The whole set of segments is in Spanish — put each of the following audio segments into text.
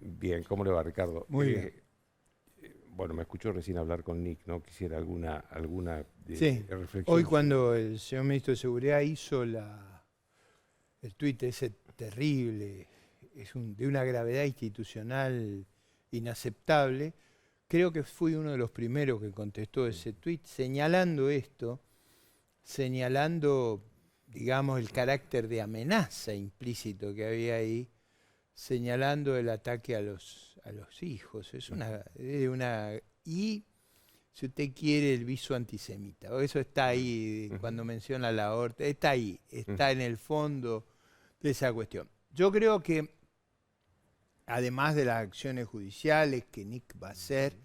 Bien, ¿cómo le va, Ricardo? Muy bien. Bueno, me escuchó recién hablar con Nick, ¿no? Quisiera alguna Sí, hoy reflexión. cuando el señor ministro de Seguridad hizo el tuit ese terrible, de una gravedad institucional inaceptable, creo que fui uno de los primeros que contestó ese tuit señalando esto, señalando, digamos, el carácter de amenaza implícito que había ahí, señalando el ataque a los hijos. Y si usted quiere, el viso antisemita. Eso está ahí cuando menciona la aorta, está ahí, está en el fondo de esa cuestión. Yo creo que, además de las acciones judiciales que Nick va a hacer,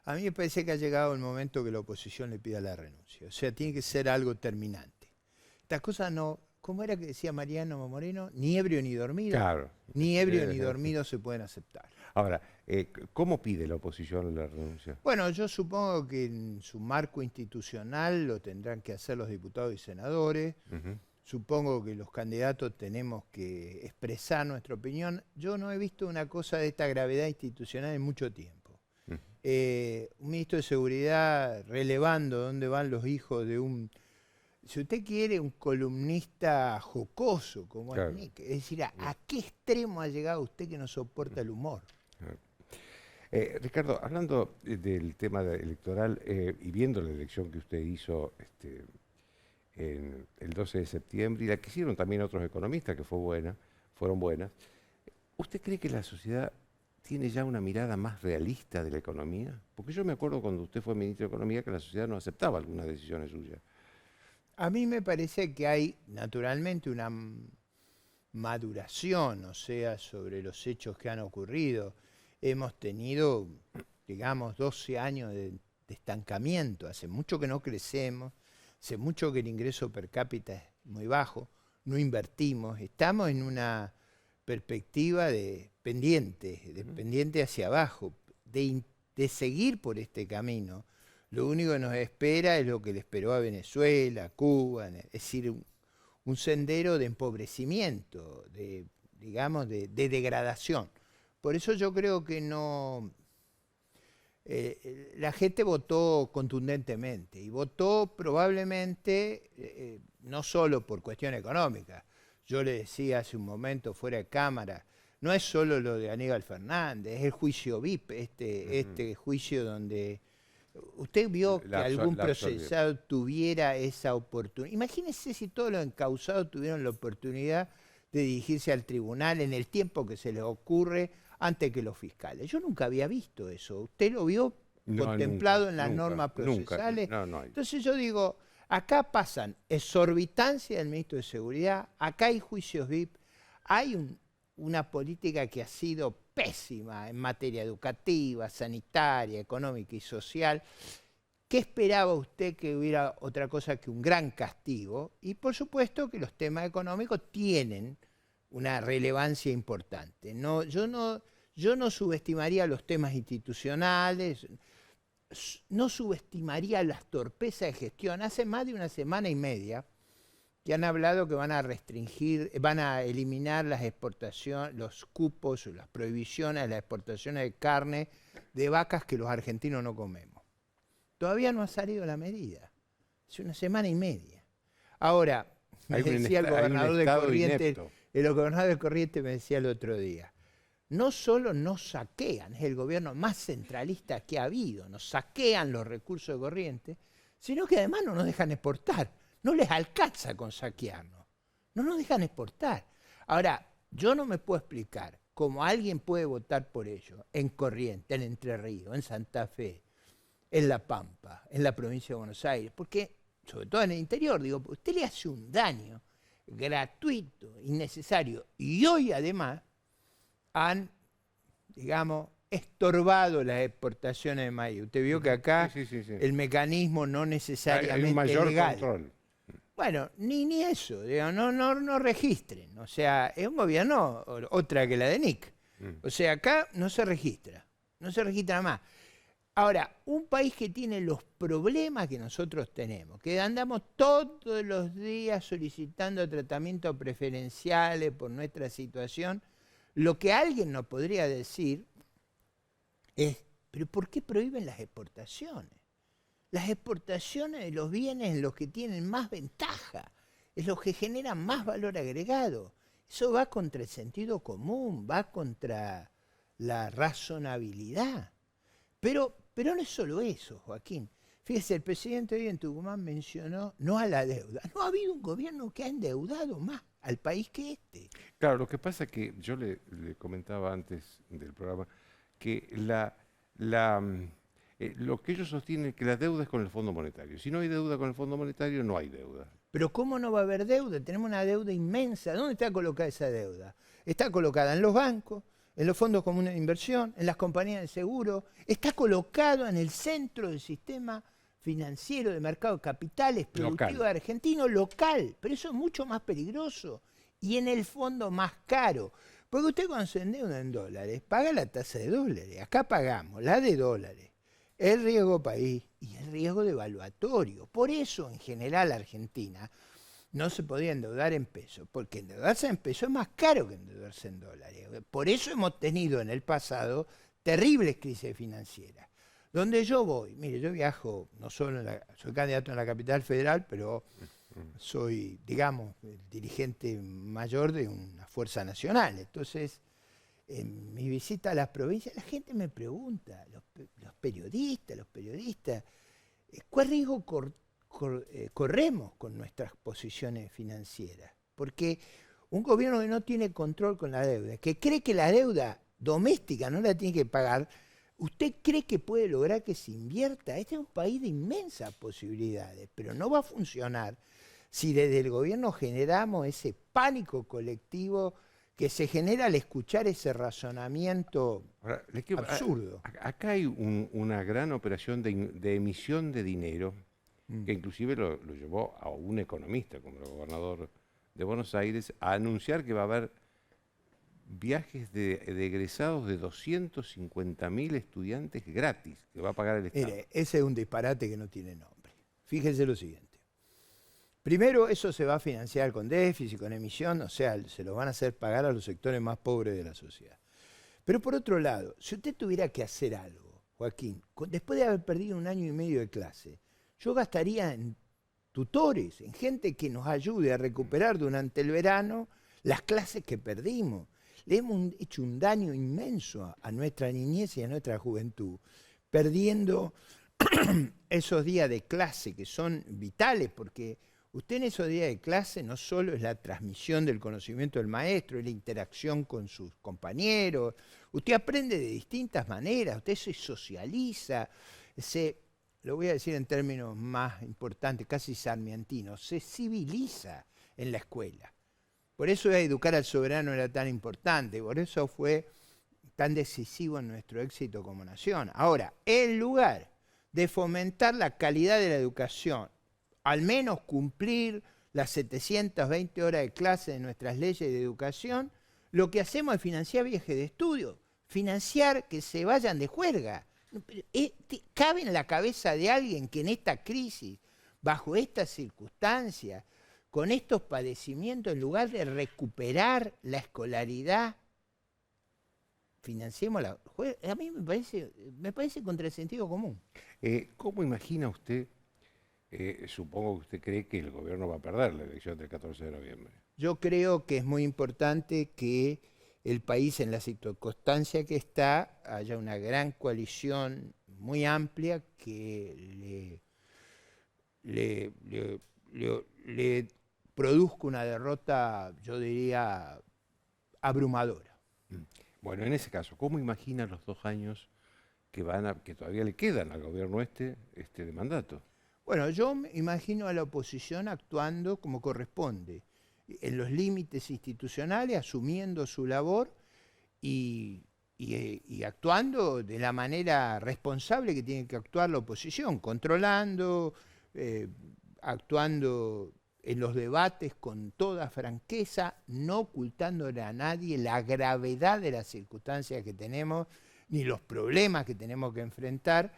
a mí me parece que ha llegado el momento que la oposición le pida la renuncia. O sea, tiene que ser algo terminante. Estas cosas no, ¿cómo era que decía Mariano Moreno? Ni ebrio ni dormido. Claro. Ni ebrio ni dormido se pueden aceptar. Ahora, ¿cómo pide la oposición la renuncia? Bueno, yo supongo que en su marco institucional lo tendrán que hacer los diputados y senadores. Supongo que los candidatos tenemos que expresar nuestra opinión. Yo no he visto una cosa de esta gravedad institucional en mucho tiempo. Un ministro de Seguridad relevando dónde van los hijos de un... Si usted quiere, un columnista jocoso como Claro. es Nick. Es decir, ¿a qué extremo ha llegado usted que no soporta el humor? Ricardo, hablando del tema electoral y viendo la elección que usted hizo en el 12 de septiembre y la que hicieron también otros economistas que fueron buenas, ¿usted cree que la sociedad tiene ya una mirada más realista de la economía? Porque yo me acuerdo cuando usted fue ministro de Economía que la sociedad no aceptaba algunas decisiones suyas. A mí me parece que hay naturalmente una maduración, o sea, sobre los hechos que han ocurrido. Hemos tenido, digamos, 12 años de estancamiento. Hace mucho que no crecemos, hace mucho que el ingreso per cápita es muy bajo, no invertimos, estamos en una perspectiva de pendiente hacia abajo, de seguir por este camino. Lo único que nos espera es lo que le esperó a Venezuela, a Cuba, es decir, un sendero de empobrecimiento, digamos, de degradación. Por eso yo creo que no... la gente votó contundentemente y votó probablemente no solo por cuestión económica. Yo le decía hace un momento fuera de cámara, no es solo lo de Aníbal Fernández, es el juicio VIP, este juicio donde... Usted vio que algún procesado tuviera esa oportunidad. Imagínese si todos los encausados tuvieron la oportunidad de dirigirse al tribunal en el tiempo que se les ocurre antes que los fiscales. Yo nunca había visto eso. ¿Usted lo vio contemplado en las normas procesales? No. Entonces yo digo, acá pasan exorbitancia del ministro de Seguridad, acá hay juicios VIP, hay una política que ha sido pésima en materia educativa, sanitaria, económica y social. ¿Qué esperaba usted que hubiera otra cosa que un gran castigo? Y por supuesto que los temas económicos tienen una relevancia importante. Yo no subestimaría los temas institucionales, no subestimaría las torpezas de gestión. Hace más de una semana y media que han hablado que van a eliminar las exportaciones, los cupos, las prohibiciones, las exportaciones de carne de vacas que los argentinos no comemos. Todavía no ha salido la medida. Hace una semana y media. Ahora, me decía el gobernador de Corrientes, el gobernador de Corrientes me decía el otro día, no solo nos saquean, es el gobierno más centralista que ha habido, nos saquean los recursos de Corrientes, sino que además no nos dejan exportar. No les alcanza con saquearnos. No nos dejan exportar. Ahora, yo no me puedo explicar cómo alguien puede votar por ello en Corrientes, en Entre Ríos, en Santa Fe, en La Pampa, en la provincia de Buenos Aires, porque, sobre todo en el interior, digo, usted le hace un daño gratuito, innecesario, y hoy además han, digamos, estorbado las exportaciones de maíz. Usted vio que acá el mecanismo no necesariamente hay un mayor legal. Control. Bueno, ni eso, digo, no registren. O sea, es un gobierno, otra que la de Nick. O sea, acá no se registra más. Ahora, un país que tiene los problemas que nosotros tenemos, que andamos todos los días solicitando tratamientos preferenciales por nuestra situación, Lo que alguien nos podría decir es, pero ¿por qué prohíben las exportaciones? Las exportaciones de los bienes en los que tienen más ventaja, es los que generan más valor agregado. Eso va contra el sentido común, va contra la razonabilidad. Pero no es solo eso, Joaquín. Fíjese, el presidente hoy en Tucumán mencionó no a la deuda. No ha habido un gobierno que ha endeudado más al país que este. Claro, lo que pasa es que yo le comentaba antes del programa que lo que ellos sostienen es que la deuda es con el Fondo Monetario. Si no hay deuda con el Fondo Monetario, no hay deuda. Pero ¿cómo no va a haber deuda? Tenemos una deuda inmensa. ¿Dónde está colocada esa deuda? Está colocada en los bancos, en los fondos comunes de inversión, en las compañías de seguro. Está colocado en el centro del sistema financiero de mercado de capitales productivo argentino local. Pero eso es mucho más peligroso y en el fondo más caro. Porque usted cuando se endeuda en dólares, paga la tasa de dólares. Acá pagamos la de dólares, el riesgo país y el riesgo devaluatorio. Por eso, en general, Argentina no se podía endeudar en pesos, porque endeudarse en pesos es más caro que endeudarse en dólares. Por eso hemos tenido en el pasado terribles crisis financieras. Donde yo voy, mire, yo viajo, no solo soy candidato en la capital federal, pero soy, digamos, el dirigente mayor de una fuerza nacional. Entonces, en mi visita a las provincias, la gente me pregunta, los periodistas, ¿cuál riesgo corremos con nuestras posiciones financieras? Porque un gobierno que no tiene control con la deuda, que cree que la deuda doméstica no la tiene que pagar, ¿usted cree que puede lograr que se invierta? Este es un país de inmensas posibilidades, pero no va a funcionar si desde el gobierno generamos ese pánico colectivo que se genera al escuchar ese razonamiento absurdo. Acá hay una gran operación de emisión de dinero, que inclusive lo llevó a un economista como el gobernador de Buenos Aires a anunciar que va a haber viajes de egresados de 250.000 estudiantes gratis, que va a pagar el Estado. Mire, ese es un disparate que no tiene nombre. Fíjense lo siguiente. Primero, eso se va a financiar con déficit, con emisión, o sea, se lo van a hacer pagar a los sectores más pobres de la sociedad. Pero por otro lado, si usted tuviera que hacer algo, Joaquín, después de haber perdido 1 año y medio de clase, yo gastaría en tutores, en gente que nos ayude a recuperar durante el verano las clases que perdimos. Le hemos hecho un daño inmenso a nuestra niñez y a nuestra juventud, perdiendo esos días de clase que son vitales, porque usted en esos días de clase no solo es la transmisión del conocimiento del maestro, es la interacción con sus compañeros, usted aprende de distintas maneras, usted se socializa, lo voy a decir en términos más importantes, casi sarmientinos, se civiliza en la escuela. Por eso educar al soberano era tan importante, por eso fue tan decisivo en nuestro éxito como nación. Ahora, en lugar de fomentar la calidad de la educación, al menos cumplir las 720 horas de clase de nuestras leyes de educación, lo que hacemos es financiar viajes de estudio, financiar que se vayan de juerga. ¿Cabe en la cabeza de alguien que en esta crisis, bajo estas circunstancias, con estos padecimientos, en lugar de recuperar la escolaridad, financiemos la juerga? A mí me parece contra el sentido común. ¿Cómo imagina usted? Supongo que usted cree que el gobierno va a perder la elección del 14 de noviembre. Yo creo que es muy importante que el país, en la circunstancia que está, haya una gran coalición muy amplia que le produzca una derrota, yo diría, abrumadora. Bueno, en ese caso, ¿cómo imagina los 2 años que todavía le quedan al gobierno de mandato? Bueno, yo me imagino a la oposición actuando como corresponde, en los límites institucionales, asumiendo su labor y actuando de la manera responsable que tiene que actuar la oposición, controlando, actuando en los debates con toda franqueza, no ocultándole a nadie la gravedad de las circunstancias que tenemos, ni los problemas que tenemos que enfrentar,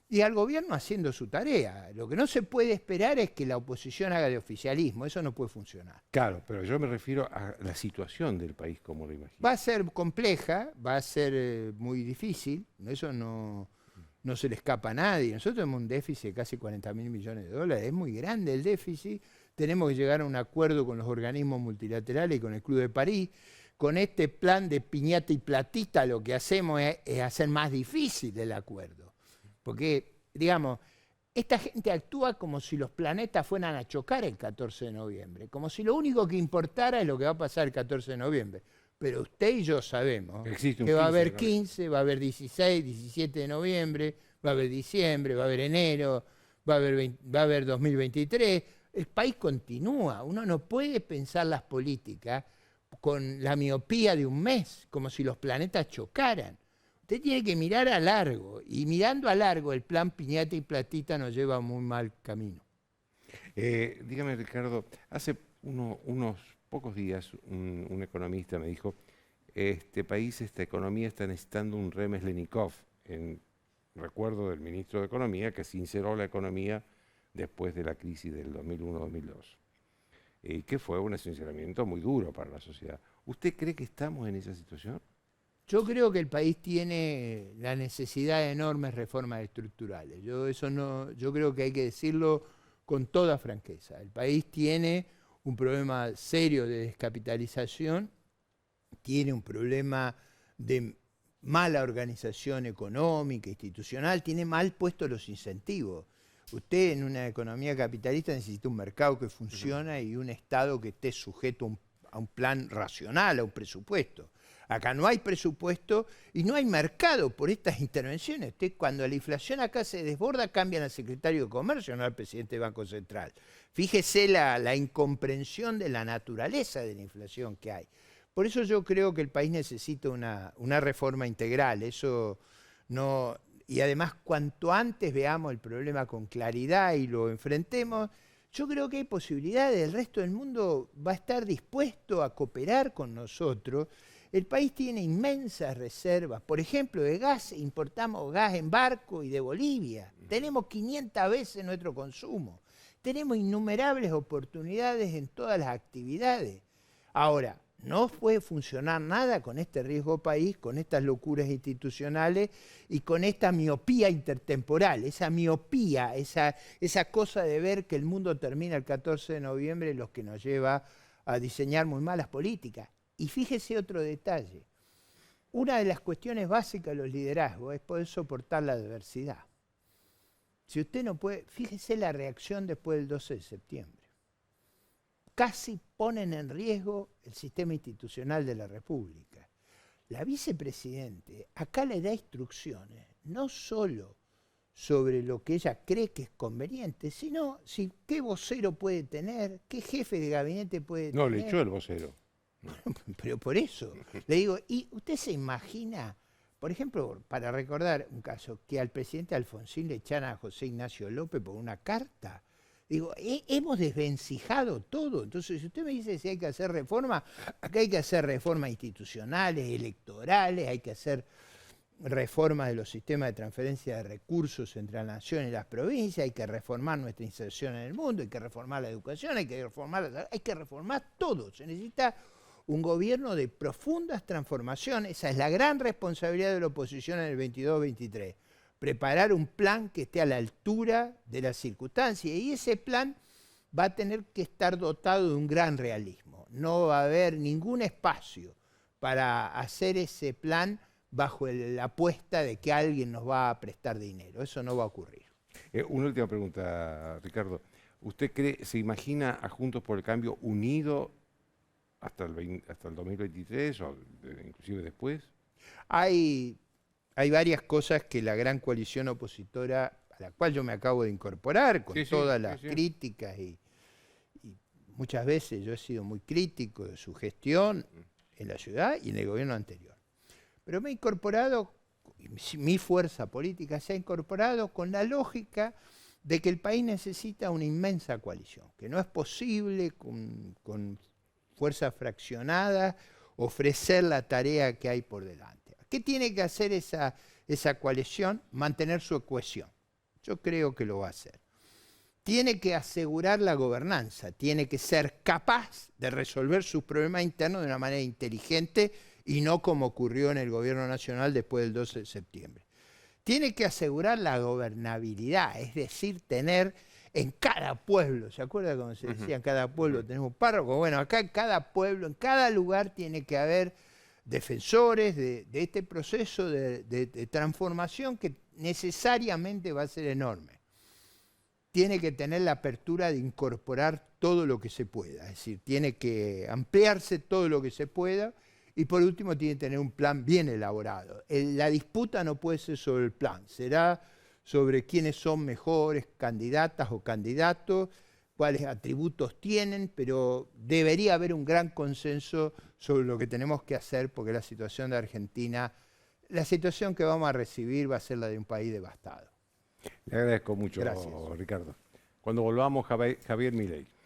y al gobierno haciendo su tarea. Lo que no se puede esperar es que la oposición haga de oficialismo, eso no puede funcionar. Claro, pero yo me refiero a la situación del país, como lo imagino. Va a ser compleja, va a ser muy difícil, eso no se le escapa a nadie. Nosotros tenemos un déficit de casi 40.000 millones de dólares, es muy grande el déficit, tenemos que llegar a un acuerdo con los organismos multilaterales y con el Club de París. Con este plan de piñata y platita lo que hacemos es hacer más difícil el acuerdo. Porque, digamos, esta gente actúa como si los planetas fueran a chocar el 14 de noviembre, como si lo único que importara es lo que va a pasar el 14 de noviembre. Pero usted y yo sabemos que va a haber 15, va a haber 16, 17 de noviembre, va a haber diciembre, va a haber enero, va a haber 2023. El país continúa. Uno no puede pensar las políticas con la miopía de un mes, como si los planetas chocaran. Usted tiene que mirar a largo, y mirando a largo el plan piñata y platita nos lleva a muy mal camino. Dígame, Ricardo, hace unos pocos días un economista me dijo, este país, esta economía está necesitando un Remes-Lenikov, en recuerdo del ministro de Economía que sinceró la economía después de la crisis del 2001-2002. Que fue un sinceramiento muy duro para la sociedad. ¿Usted cree que estamos en esa situación? Yo creo que el país tiene la necesidad de enormes reformas estructurales. Yo creo que hay que decirlo con toda franqueza. El país tiene un problema serio de descapitalización, tiene un problema de mala organización económica, institucional, tiene mal puestos los incentivos. Usted en una economía capitalista necesita un mercado que funcione y un Estado que esté sujeto a un plan racional, a un presupuesto. Acá no hay presupuesto y no hay mercado por estas intervenciones. Usted, cuando la inflación acá se desborda, cambian al secretario de Comercio, no al presidente del Banco Central. Fíjese la incomprensión de la naturaleza de la inflación que hay. Por eso yo creo que el país necesita una reforma integral. Eso no, y además, cuanto antes veamos el problema con claridad y lo enfrentemos, yo creo que hay posibilidades. El resto del mundo va a estar dispuesto a cooperar con nosotros. El país tiene inmensas reservas. Por ejemplo, de gas, importamos gas en barco y de Bolivia. Tenemos 500 veces nuestro consumo. Tenemos innumerables oportunidades en todas las actividades. Ahora, no puede funcionar nada con este riesgo país, con estas locuras institucionales y con esta miopía intertemporal. Esa miopía, esa cosa de ver que el mundo termina el 14 de noviembre, es lo que nos lleva a diseñar muy malas políticas. Y fíjese otro detalle. Una de las cuestiones básicas de los liderazgos es poder soportar la adversidad. Si usted no puede, fíjese la reacción después del 12 de septiembre. Casi ponen en riesgo el sistema institucional de la República. La vicepresidente acá le da instrucciones, no solo sobre lo que ella cree que es conveniente, sino qué vocero puede tener, qué jefe de gabinete puede tener. No, le echó el vocero. Pero por eso, le digo, ¿y usted se imagina, por ejemplo, para recordar un caso, que al presidente Alfonsín le echaran a José Ignacio López por una carta? Digo, hemos desvencijado todo. Entonces, si usted me dice si hay que hacer reformas, acá hay que hacer reformas institucionales, electorales, hay que hacer reformas de los sistemas de transferencia de recursos entre la nación y las provincias, hay que reformar nuestra inserción en el mundo, hay que reformar la educación, hay que reformar todo. Se necesita un gobierno de profundas transformaciones. Esa es la gran responsabilidad de la oposición en el 22-23. Preparar un plan que esté a la altura de las circunstancias. Y ese plan va a tener que estar dotado de un gran realismo. No va a haber ningún espacio para hacer ese plan bajo la apuesta de que alguien nos va a prestar dinero. Eso no va a ocurrir. Una última pregunta, Ricardo. ¿Usted se imagina a Juntos por el Cambio unido hasta el 2023 o inclusive después? Hay varias cosas que la gran coalición opositora, a la cual yo me acabo de incorporar, con todas las críticas y muchas veces yo he sido muy crítico de su gestión en la ciudad y en el gobierno anterior. Pero me he incorporado, mi fuerza política se ha incorporado con la lógica de que el país necesita una inmensa coalición, que no es posible con fuerzas fraccionadas ofrecer la tarea que hay por delante. ¿Qué tiene que hacer esa coalición? Mantener su cohesión. Yo creo que lo va a hacer. Tiene que asegurar la gobernanza, tiene que ser capaz de resolver sus problemas internos de una manera inteligente y no como ocurrió en el gobierno nacional después del 12 de septiembre. Tiene que asegurar la gobernabilidad, es decir, tener en cada pueblo, ¿se acuerda cuando se decía en cada pueblo tenemos un párroco? Bueno, acá en cada pueblo, en cada lugar tiene que haber defensores de este proceso de transformación que necesariamente va a ser enorme. Tiene que tener la apertura de incorporar todo lo que se pueda, es decir, tiene que ampliarse todo lo que se pueda y por último tiene que tener un plan bien elaborado. La disputa no puede ser sobre el plan, será sobre quiénes son mejores candidatas o candidatos, cuáles atributos tienen, pero debería haber un gran consenso sobre lo que tenemos que hacer porque la situación de Argentina, la situación que vamos a recibir va a ser la de un país devastado. Le agradezco mucho, Gracias. Ricardo. Cuando volvamos, Javier Milei.